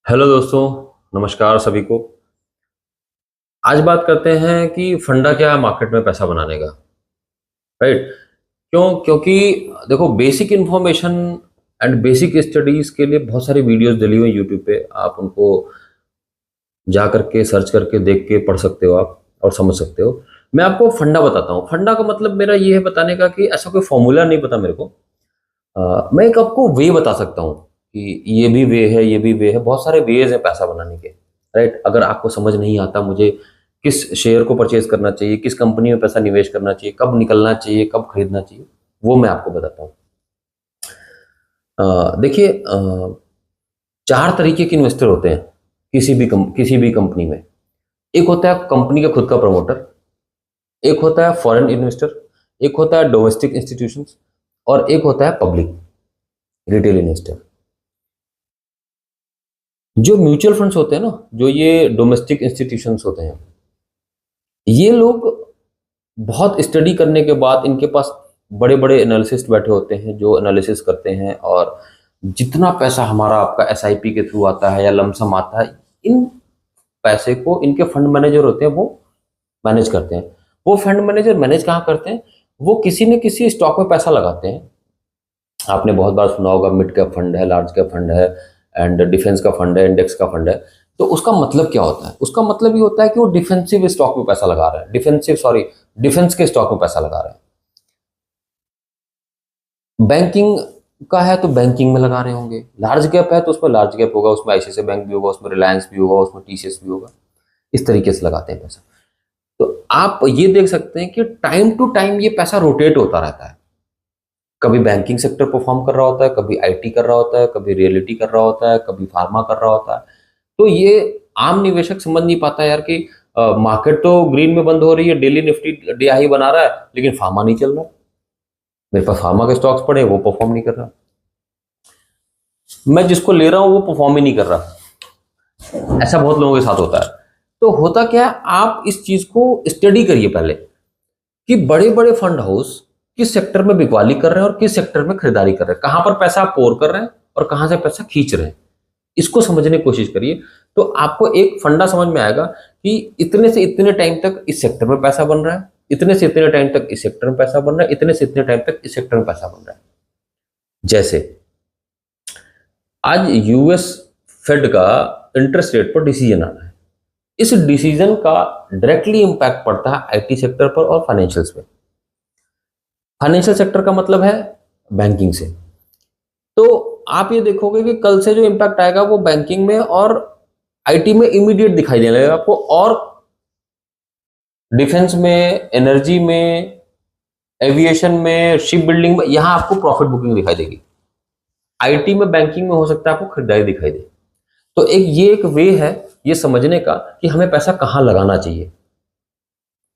Hello दोस्तों, नमस्कार सभी को। आज बात करते हैं कि फंडा क्या है मार्केट में पैसा बनाने का। राइट। क्योंकि देखो, basic information and basic studies के लिए बहुत सारी वीडियोस डली हुई यूट्यूब पे। आप उनको जा करके सर्च करके देख के पढ़ सकते हो आप और समझ सकते हो। मैं आपको फंडा बताता हूँ। फंडा का मतलब मेरा ये है बताने का कि ऐसा कोई फॉर्मूला नहीं पता मेरे को। मैं एक आपको वे बता सकता हूँ कि ये भी वे है, ये भी वे है। बहुत सारे वेज हैं पैसा बनाने के। राइट। अगर आपको समझ नहीं आता मुझे किस शेयर को परचेज करना चाहिए, किस कंपनी में पैसा निवेश करना चाहिए, कब निकलना चाहिए, कब खरीदना चाहिए, वो मैं आपको बताता हूँ। देखिए, चार तरीके के इन्वेस्टर होते हैं किसी भी कंपनी में। एक होता है कंपनी का खुद का प्रमोटर, एक होता है फॉरेन इन्वेस्टर, एक होता है डोमेस्टिक इंस्टीट्यूशंस, और एक होता है पब्लिक रिटेल इन्वेस्टर। जो म्यूचुअल फंड्स होते हैं ना, जो ये डोमेस्टिक इंस्टीट्यूशंस होते हैं, ये लोग बहुत स्टडी करने के बाद इनके पास बड़े बड़े एनालिसिस्ट बैठे होते हैं जो एनालिसिस करते हैं, और जितना पैसा हमारा आपका एसआईपी के थ्रू आता है या लमसम आता है, इन पैसे को इनके फंड मैनेजर होते हैं वो मैनेज करते हैं। वो फंड मैनेजर मैनेज कहाँ करते हैं? वो किसी न किसी स्टॉक में पैसा लगाते हैं। आपने बहुत बार सुना होगा, मिड कैप फंड है, लार्ज कैप फंड है, एंड डिफेंस का फंड है, इंडेक्स का फंड है। तो उसका मतलब क्या होता है? उसका मतलब ये होता है कि वो डिफेंसिव स्टॉक में पैसा लगा रहा है, डिफेंस के स्टॉक में पैसा लगा रहा है। बैंकिंग का है तो बैंकिंग में लगा रहे होंगे, लार्ज कैप है तो उसमें लार्ज कैप होगा, उसमें आईसीआईसीआई बैंक भी होगा, उसमें रिलायंस भी होगा, उसमें टीसीएस भी होगा। इस तरीके से लगाते हैं पैसा। तो आप ये देख सकते हैं कि टाइम टू टाइम ये पैसा रोटेट होता रहता है। कभी बैंकिंग सेक्टर परफॉर्म कर रहा होता है, कभी आईटी कर रहा होता है, कभी रियलिटी कर रहा होता है, कभी फार्मा कर रहा होता है। तो ये आम निवेशक समझ नहीं पाता यार कि मार्केट तो ग्रीन में बंद हो रही है, डेली निफ्टी डे हाई बना रहा है, लेकिन फार्मा नहीं चल रहा। मेरे पास फार्मा के स्टॉक्स पड़े, वो परफॉर्म नहीं कर रहा। मैं जिसको ले रहा हूं वो परफॉर्म ही नहीं कर रहा। ऐसा बहुत लोगों के साथ होता है। तो होता क्या है, आप इस चीज को स्टडी करिए पहले कि बड़े बड़े फंड हाउस किस सेक्टर में बिकवाली कर रहे हैं और किस सेक्टर में खरीदारी कर रहे हैं, कहां पर पैसा आप पोर कर रहे हैं और कहां से पैसा खींच रहे हैं। इसको समझने की कोशिश करिए, तो आपको एक फंडा समझ में आएगा कि इतने से इतने टाइम तक इस सेक्टर में पैसा बन रहा है, इतने से इतने टाइम तक इस सेक्टर में पैसा बन रहा है, इतने से इतने टाइम तक इस सेक्टर में पैसा बन रहा है। जैसे आज यूएस फेड का इंटरेस्ट रेट पर डिसीजन आना है। इस डिसीजन का डायरेक्टली इंपैक्ट पड़ता है आईटी सेक्टर पर और फाइनेंशियल्स पे। फाइनेंशियल सेक्टर का मतलब है बैंकिंग से। तो आप ये देखोगे कि कल से जो इंपैक्ट आएगा वो बैंकिंग में और आईटी में इमीडिएट दिखाई देने लगेगा आपको, और डिफेंस में, एनर्जी में, एविएशन में, शिप बिल्डिंग में, यहां आपको प्रॉफिट बुकिंग दिखाई देगी। आईटी में, बैंकिंग में हो सकता है आपको खरीदारी दिखाई दे। तो एक वे है ये समझने का कि हमें पैसा कहां लगाना चाहिए।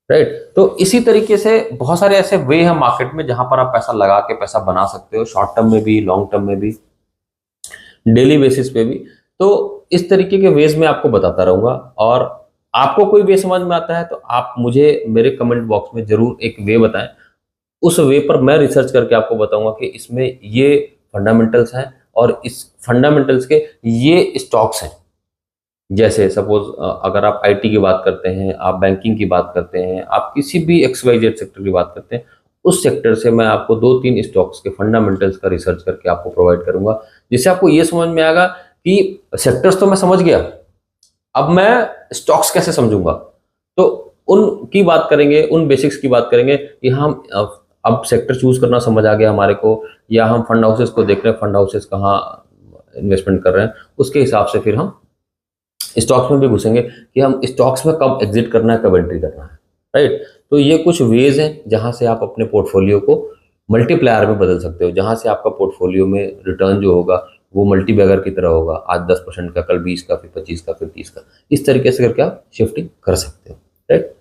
राइट। तो इसी तरीके से बहुत सारे ऐसे वे हैं मार्केट में जहां पर आप पैसा लगा के पैसा बना सकते हो, शॉर्ट टर्म में भी, लॉन्ग टर्म में भी, डेली बेसिस पे भी। तो इस तरीके के वेज में आपको बताता रहूंगा, और आपको कोई वे समझ में आता है तो आप मुझे मेरे कमेंट बॉक्स में जरूर एक वे बताएं। उस वे पर मैं रिसर्च करके आपको बताऊंगा कि इसमें ये फंडामेंटल्स हैं और इस फंडामेंटल्स के ये स्टॉक्स हैं। जैसे सपोज अगर आप आईटी की बात करते हैं, आप बैंकिंग की बात करते हैं, आप किसी भी XYZ सेक्टर की बात करते हैं, उस सेक्टर से मैं आपको 2-3 स्टॉक्स के फंडामेंटल्स का रिसर्च करके आपको प्रोवाइड करूंगा, जिससे आपको ये समझ में आएगा कि सेक्टर्स तो मैं समझ गया, अब मैं स्टॉक्स कैसे समझूंगा। तो उनकी बात करेंगे, उन बेसिक्स की बात करेंगे कि हम अब सेक्टर चूज करना समझ आ गया हमारे को, या हम फंड हाउसेस को देख रहे हैं, फंड हाउसेस कहाँ इन्वेस्टमेंट कर रहे हैं, उसके हिसाब से फिर हम स्टॉक्स में भी घुसेंगे कि हम स्टॉक्स में कब एग्जिट करना है, कब एंट्री करना है। राइट। तो ये कुछ वेज हैं जहां से आप अपने पोर्टफोलियो को मल्टीप्लायर में बदल सकते हो, जहां से आपका पोर्टफोलियो में रिटर्न जो होगा वो मल्टीबैगर की तरह होगा। आज 10% का, कल 20 का, फिर 25 का, फिर 30 का। इस तरीके से करके आप शिफ्टिंग कर सकते हो। राइट।